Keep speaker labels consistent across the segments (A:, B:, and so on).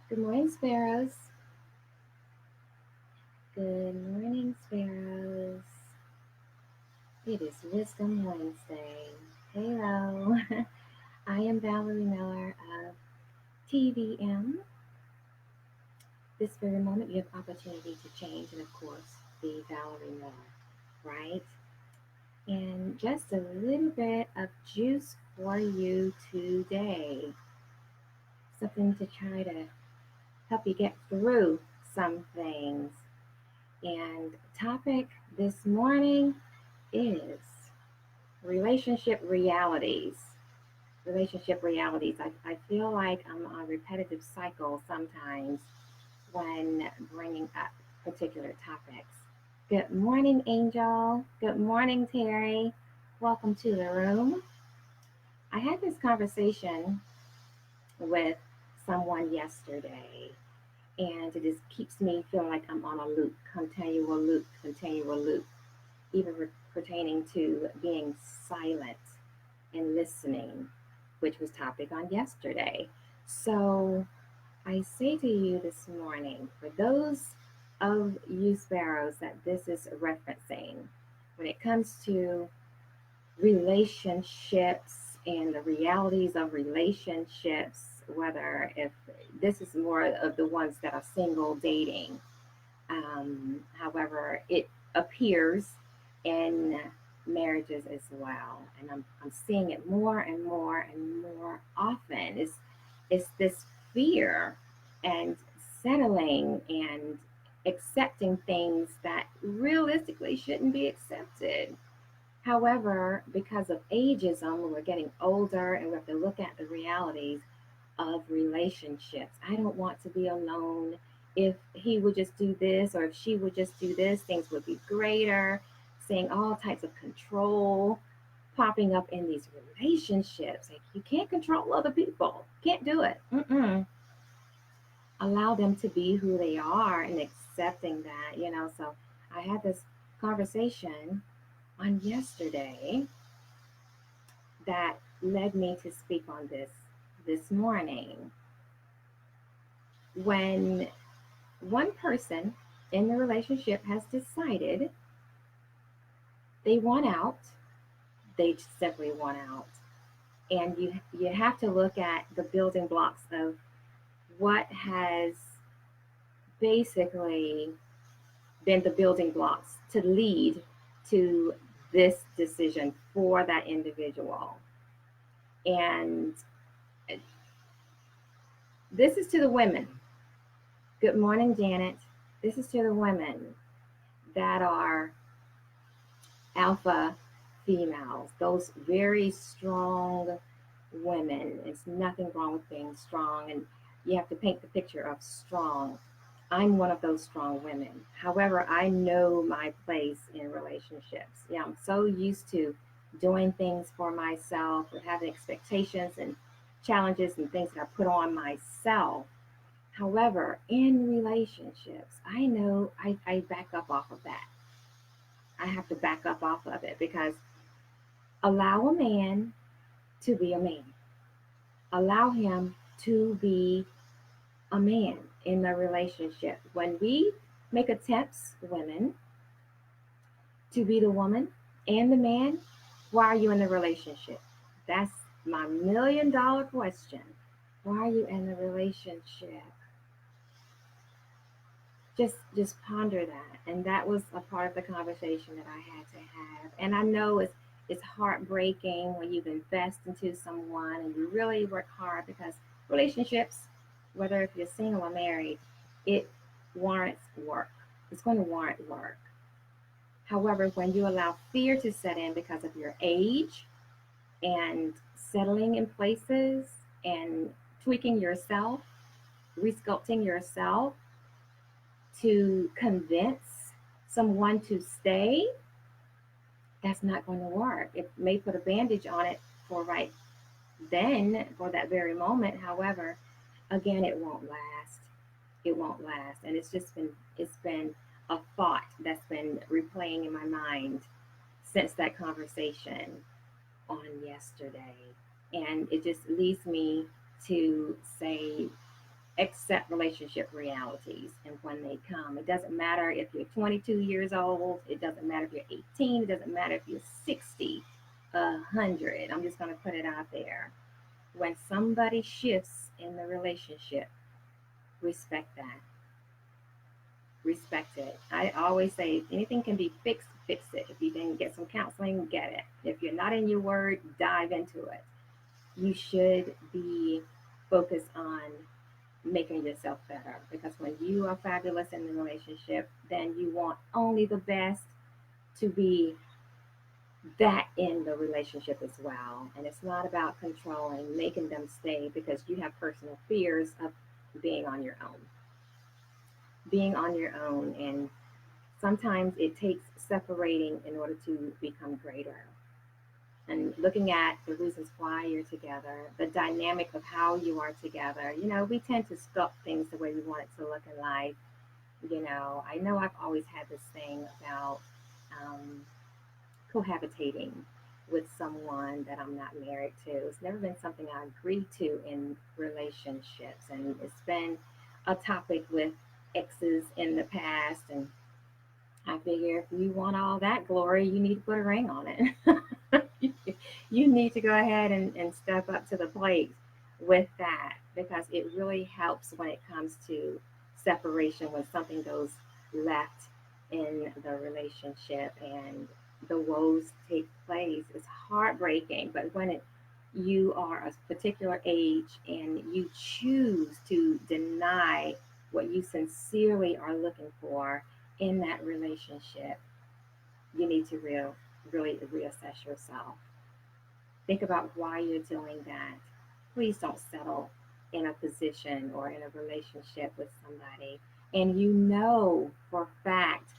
A: Good morning, Sparrows. Good morning, Sparrows. It is Wisdom Wednesday. Hello. I am Valerie Miller of T.V.M. This very moment, you have opportunity to change and, of course, be Valerie Miller, right? And just a little bit of juice for you today. Something to try to help you get through some things. And topic this morning is relationship realities. Relationship realities. I feel like I'm on a repetitive cycle sometimes when bringing up particular topics. Good morning, Angel. Good morning, Terry. Welcome to the room. I had this conversation with someone yesterday, and it just keeps me feeling like I'm on a loop, continual loop, even pertaining to being silent and listening, which was topic on yesterday. So I say to you this morning, for those of you sparrows that this is referencing, when it comes to relationships and the realities of relationships, whether if this is more of the ones that are single dating, however, it appears in marriages as well. And I'm seeing it more and more and more often. It's this fear and settling and accepting things that realistically shouldn't be accepted. However, because of ageism, we're getting older and we have to look at the realities of relationships. I don't want to be alone. If he would just do this or if she would just do this, things would be greater. Seeing all types of control popping up in these relationships. Like you can't control other people. Can't do it. Mm-mm. Allow them to be who they are and accepting that. So I had this conversation on yesterday that led me to speak on this morning. When one person in the relationship has decided they want out, they simply want out. And you have to look at the building blocks of what has basically been the building blocks to lead to this decision for that individual. And this is to the women. Good morning, Janet. This is to the women that are alpha females, those very strong women. It's nothing wrong with being strong, and you have to paint the picture of strong. I'm one of those strong women. However, I know my place in relationships. Yeah, I'm so used to doing things for myself, with having expectations and challenges and things that I put on myself. However, in relationships, I know I back up off of that. I have to back up off of it because allow a man to be a man. Allow him to be a man in the relationship. When we make attempts, women, to be the woman and the man, why are you in the relationship? That's my $1 million question. Why are you in the relationship? Just ponder that. And that was a part of the conversation that I had to have. And I know it's heartbreaking when you invest into someone and you really work hard because relationships, whether if you're single or married, it warrants work. It's going to warrant work. However, when you allow fear to set in because of your age and settling in places and tweaking yourself, resculpting yourself to convince someone to stay, that's not going to work. It may put a bandage on it for right then, for that very moment. However, again, it won't last. It won't last. And it's been a thought that's been replaying in my mind since that conversation on yesterday. And it just leads me to say accept relationship realities and when they come. It doesn't matter if you're 22 years old, it doesn't matter if you're 18, it doesn't matter if you're 60, 100. I'm just going to put it out there. When somebody shifts in the relationship, respect that. Respect it. I always say if anything can be fixed, fix it. If you can get some counseling, get it. If you're not in your word, dive into it. You should be focused on making yourself better because when you are fabulous in the relationship, then you want only the best to be that in the relationship as well. And it's not about controlling, making them stay because you have personal fears of being on your own. Being on your own, and sometimes it takes separating in order to become greater. And looking at the reasons why you're together, the dynamic of how you are together. We tend to sculpt things the way we want it to look in life. I know I've always had this thing about um, cohabitating with someone that I'm not married to. It's never been something I agreed to in relationships, and it's been a topic with exes in the past. And I figure if you want all that glory, you need to put a ring on it. You need to go ahead and step up to the plate with that because it really helps when it comes to separation when something goes left in the relationship and the woes take place. It's heartbreaking, but when you are a particular age and you choose to deny what you sincerely are looking for in that relationship, you need to really reassess yourself. Think about why you're doing that. Please don't settle in a position or in a relationship with somebody and you know for a fact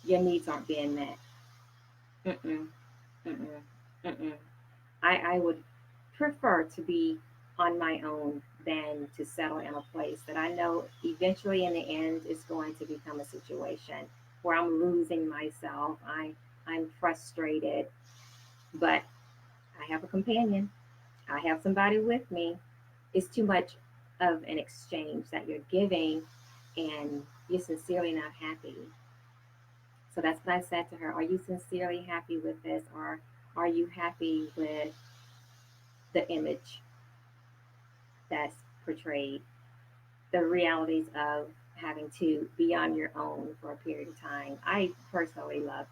A: your needs aren't being met. Mm-mm, mm-mm, mm-mm. I would prefer to be on my own than to settle in a place that I know eventually in the end is going to become a situation where I'm losing myself. I'm frustrated, but I have a companion. I have somebody with me. It's too much of an exchange that you're giving and you're sincerely not happy. So that's what I said to her. Are you sincerely happy with this or are you happy with the image that's portrayed, the realities of having to be on your own for a period of time? I personally love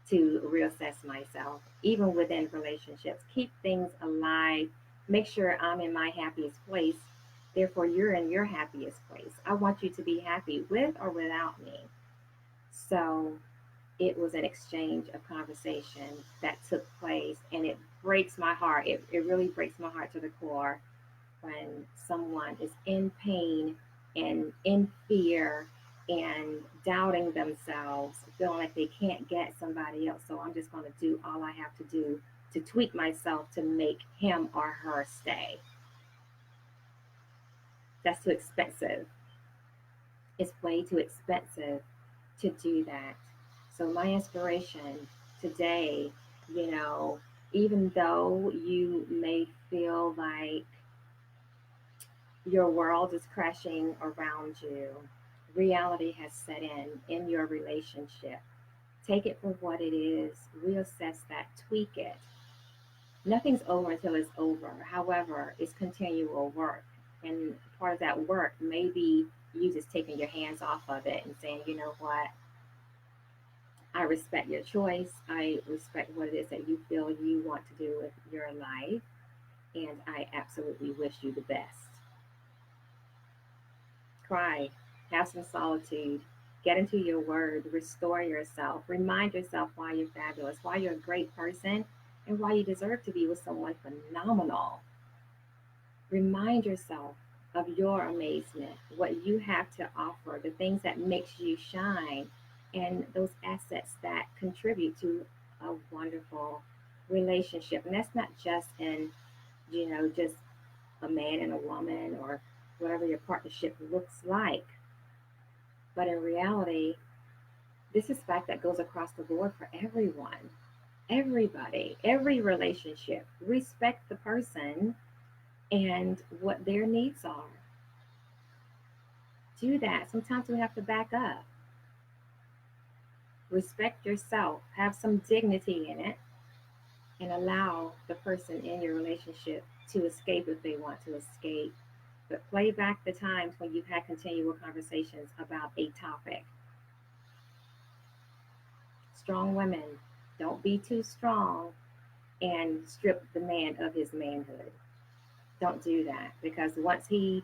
A: to reassess myself, even within relationships, keep things alive, make sure I'm in my happiest place. Therefore, you're in your happiest place. I want you to be happy with or without me. So it was an exchange of conversation that took place, and it breaks my heart. It really breaks my heart to the core when someone is in pain and in fear and doubting themselves, feeling like they can't get somebody else. So I'm just going to do all I have to do to tweak myself to make him or her stay. That's too expensive. It's way too expensive to do that. So my inspiration today, you know, even though you may feel like your world is crashing around you, reality has set in your relationship. Take it for what it is, reassess that, tweak it. Nothing's over until it's over. However, it's continual work. And part of that work may be you just taking your hands off of it and saying, you know what, I respect your choice. I respect what it is that you feel you want to do with your life. And I absolutely wish you the best. Cry, have some solitude, get into your word, restore yourself, remind yourself why you're fabulous, why you're a great person, and why you deserve to be with someone phenomenal. Remind yourself of your amazement, what you have to offer, the things that makes you shine, and those assets that contribute to a wonderful relationship. And that's not just in, just a man and a woman or whatever your partnership looks like. But in reality, this is fact that goes across the board for everyone, everybody, every relationship. Respect the person and what their needs are. do that. Sometimes we have to back up, respect yourself, have some dignity in it, and allow the person in your relationship to escape if they want to escape. But play back the times when you've had continual conversations about a topic. Strong women, don't be too strong and strip the man of his manhood. Don't do that, because once he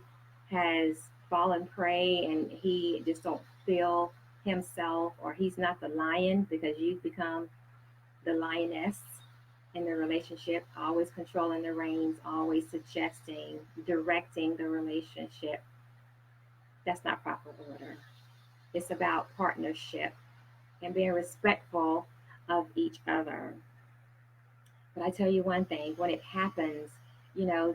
A: has fallen prey and he just don't feel himself, or he's not the lion because you've become the lioness in the relationship, always controlling the reins, always suggesting, directing the relationship. That's not proper order. It's about partnership and being respectful of each other. But I tell you one thing, when it happens,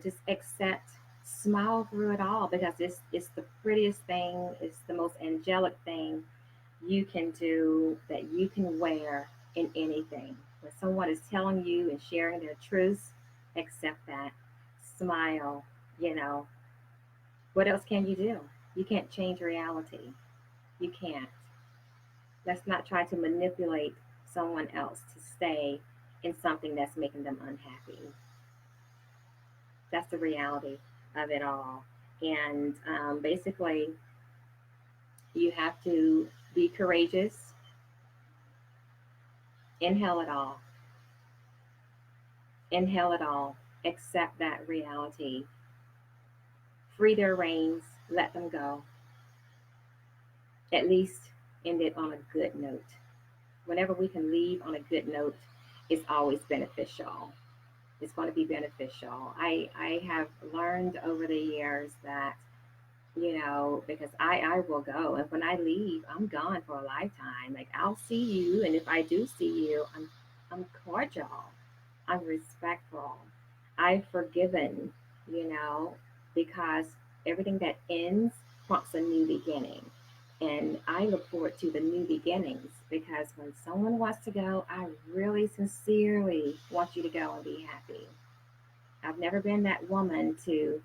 A: just accept, smile through it all, because it's the prettiest thing, it's the most angelic thing you can do, that you can wear in anything. When someone is telling you and sharing their truths, accept that. Smile, you know. What else can you do? You can't change reality. You can't. Let's not try to manipulate someone else to stay in something that's making them unhappy. That's the reality of it all. And basically, you have to be courageous, inhale it all, inhale it all, accept that reality, free their reins, let them go, at least end it on a good note. Whenever we can leave on a good note, it's always beneficial. It's going to be beneficial. I have learned over the years that, because I will go. And when I leave, I'm gone for a lifetime. Like, I'll see you. And if I do see you, I'm cordial. I'm respectful. I've forgiven, you know, because everything that ends prompts a new beginning. And I look forward to the new beginnings, because when someone wants to go, I really sincerely want you to go and be happy. I've never been that woman to,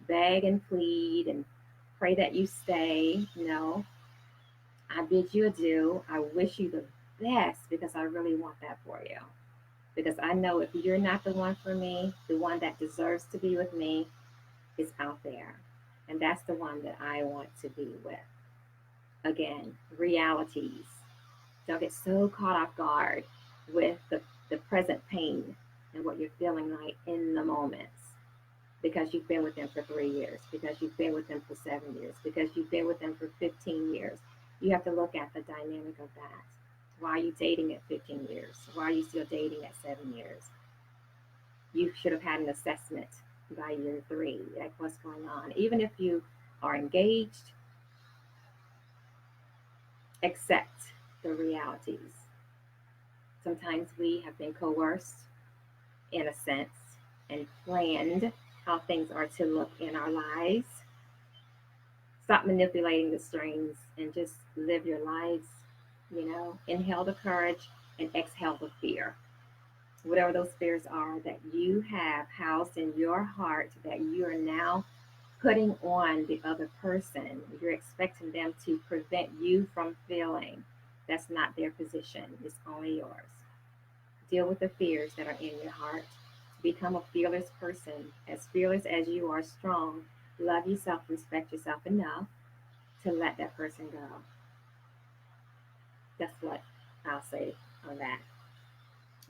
A: beg and plead and pray that you stay. No, I bid you adieu. I wish you the best, because I really want that for you. Because I know if you're not the one for me, the one that deserves to be with me is out there. And that's the one that I want to be with. Again, realities. Don't get so caught off guard with the present pain and what you're feeling like in the moments, because you've been with them for 3 years, because you've been with them for 7 years, because you've been with them for 15 years. You have to look at the dynamic of that. Why are you dating at 15 years? Why are you still dating at 7 years? You should have had an assessment by year three, like what's going on. Even if you are engaged, accept the realities. Sometimes we have been coerced, in a sense, and planned how things are to look in our lives. Stop manipulating the strings and just live your lives. Inhale the courage and exhale the fear. Whatever those fears are that you have housed in your heart, that you are now putting on the other person, you're expecting them to prevent you from feeling. That's not their position, it's only yours. Deal with the fears that are in your heart. Become a fearless person, as fearless as you are strong. Love yourself, respect yourself enough to let that person go. That's what I'll say on that.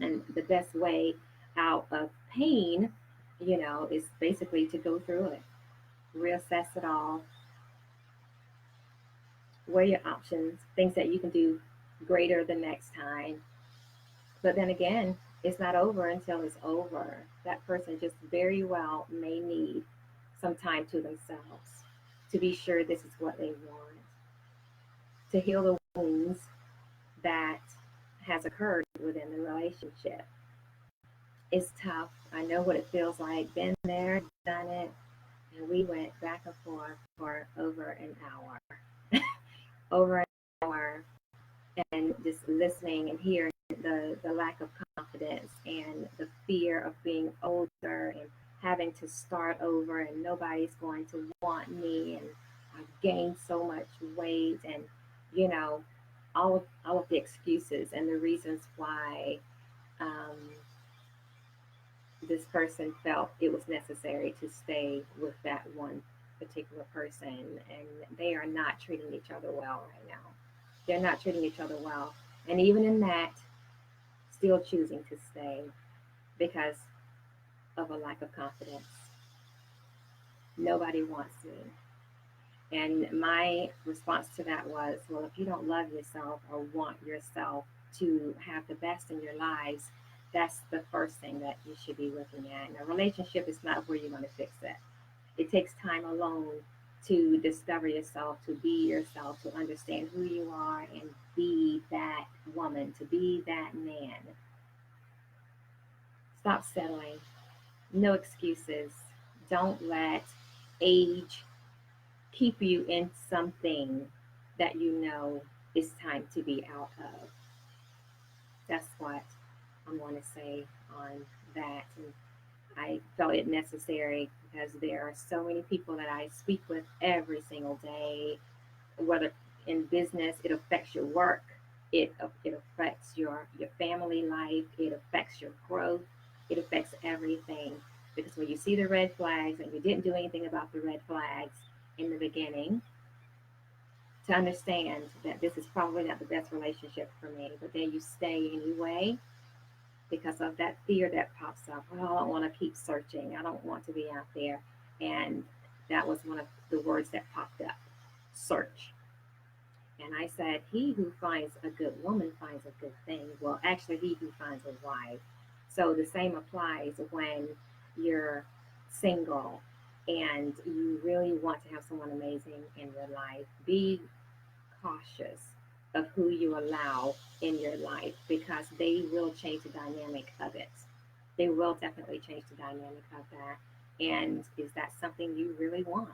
A: And the best way out of pain, is basically to go through it, reassess it all, weigh your options, things that you can do greater the next time. But then again, it's not over until it's over. That person just very well may need some time to themselves to be sure this is what they want, to heal the wounds that has occurred within the relationship. It's tough. I know what it feels like. Been there, done it, and we went back and forth for over an hour, over an hour, and just listening and hearing the lack of confidence and the fear of being older and having to start over, and nobody's going to want me, and I've gained so much weight, and you know, all of the excuses and the reasons why um, this person felt it was necessary to stay with that one particular person, and they are not treating each other well right now. They're not treating each other well, and even in that, still choosing to stay because of a lack of confidence. Nobody wants me. And my response to that was, well, if you don't love yourself or want yourself to have the best in your lives, that's the first thing that you should be looking at. And a relationship is not where you're going to fix it. It takes time alone to discover yourself, to be yourself, to understand who you are, and be that woman, to be that man. Stop settling. No excuses. Don't let age keep you in something that you know is time to be out of. That's what I'm going to say on that. And I felt it necessary because there are so many people that I speak with every single day, whether in business, it affects your work, it affects your family life, it affects your growth, it affects everything. Because when you see the red flags and you didn't do anything about the red flags in the beginning, to understand that this is probably not the best relationship for me, but then you stay anyway because of that fear that pops up. Oh, I don't want to keep searching. I don't want to be out there. And that was one of the words that popped up, search. And I said, he who finds a good woman finds a good thing. Well, actually, he who finds a wife. So the same applies when you're single and you really want to have someone amazing in your life. Be cautious of who you allow in your life because they will change the dynamic of it. They will definitely change the dynamic of that. And is that something you really want?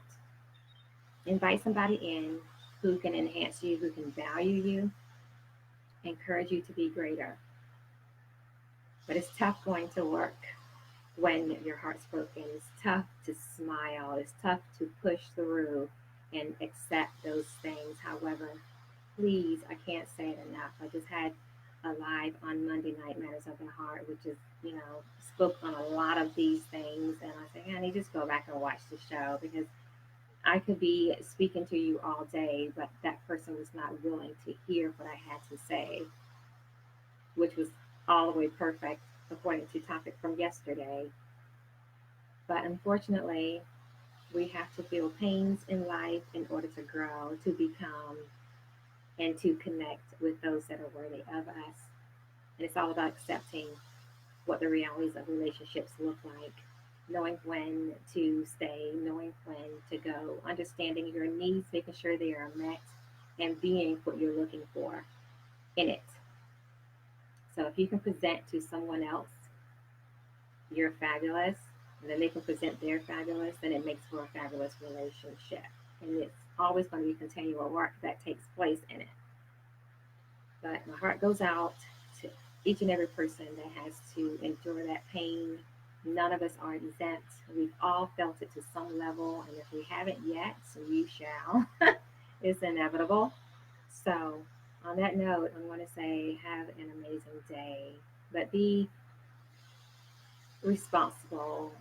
A: Invite somebody in who can enhance you, who can value you, encourage you to be greater. But it's tough going to work when your heart's broken. It's tough to smile. It's tough to push through and accept those things. However, please, I can't say it enough. I just had a live on Monday Night Matters of the Heart, which is, spoke on a lot of these things. And I said, honey, just go back and watch the show because I could be speaking to you all day, but that person was not willing to hear what I had to say, which was all the way perfect according to topic from yesterday. But unfortunately, we have to feel pains in life in order to grow, to become, and to connect with those that are worthy of us. And it's all about accepting what the realities of relationships look like, knowing when to stay, knowing when to go, understanding your needs, making sure they are met, and being what you're looking for in it. So if you can present to someone else, you're fabulous, and then they can present their fabulous, then it makes for a fabulous relationship. And it's always going to be continual work that takes place in it. But my heart goes out to each and every person that has to endure that pain. None of us are exempt. We've all felt it to some level, and if we haven't yet, you shall. It's inevitable. So, on that note, I'm going to say have an amazing day, but be responsible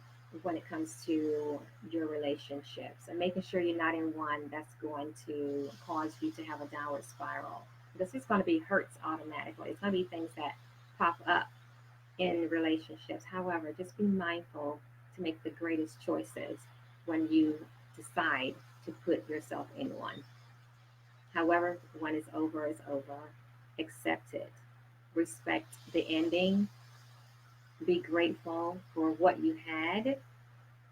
A: when it comes to your relationships and making sure you're not in one that's going to cause you to have a downward spiral. Because it's going to be hurts automatically. It's going to be things that pop up in relationships. However, just be mindful to make the greatest choices when you decide to put yourself in one. However, when it's over, it's over. Accept it. Respect the ending. Be grateful for what you had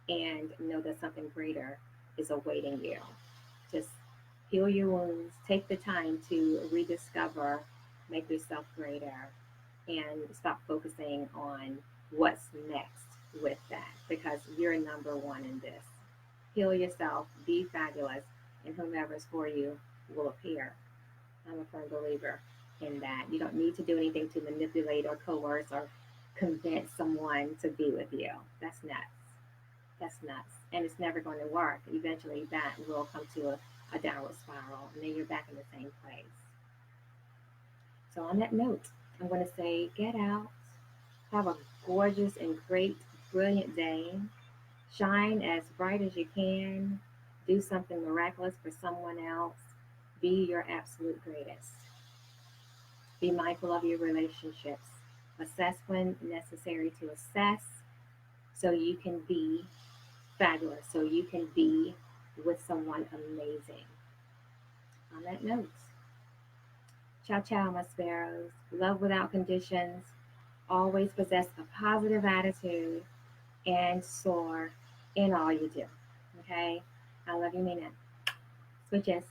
A: and know that something greater is awaiting you. Just heal your wounds, take the time to rediscover, make yourself greater, and stop focusing on what's next with that because you're number one in this. Heal yourself, be fabulous, and whomever's for you will appear. I'm a firm believer in that. You don't need to do anything to manipulate or coerce or convince someone to be with you. That's nuts. That's nuts. And it's never going to work. Eventually, that will come to a downward spiral, and then you're back in the same place. So, on that note, I'm going to say get out, have a gorgeous and great, brilliant day, shine as bright as you can, do something miraculous for someone else, be your absolute greatest. Be mindful of your relationships. Assess when necessary to assess so you can be fabulous, so you can be with someone amazing. On that note, ciao, ciao, my sparrows. Love without conditions. Always possess a positive attitude and soar in all you do. Okay? I love you, mean it. Smooches.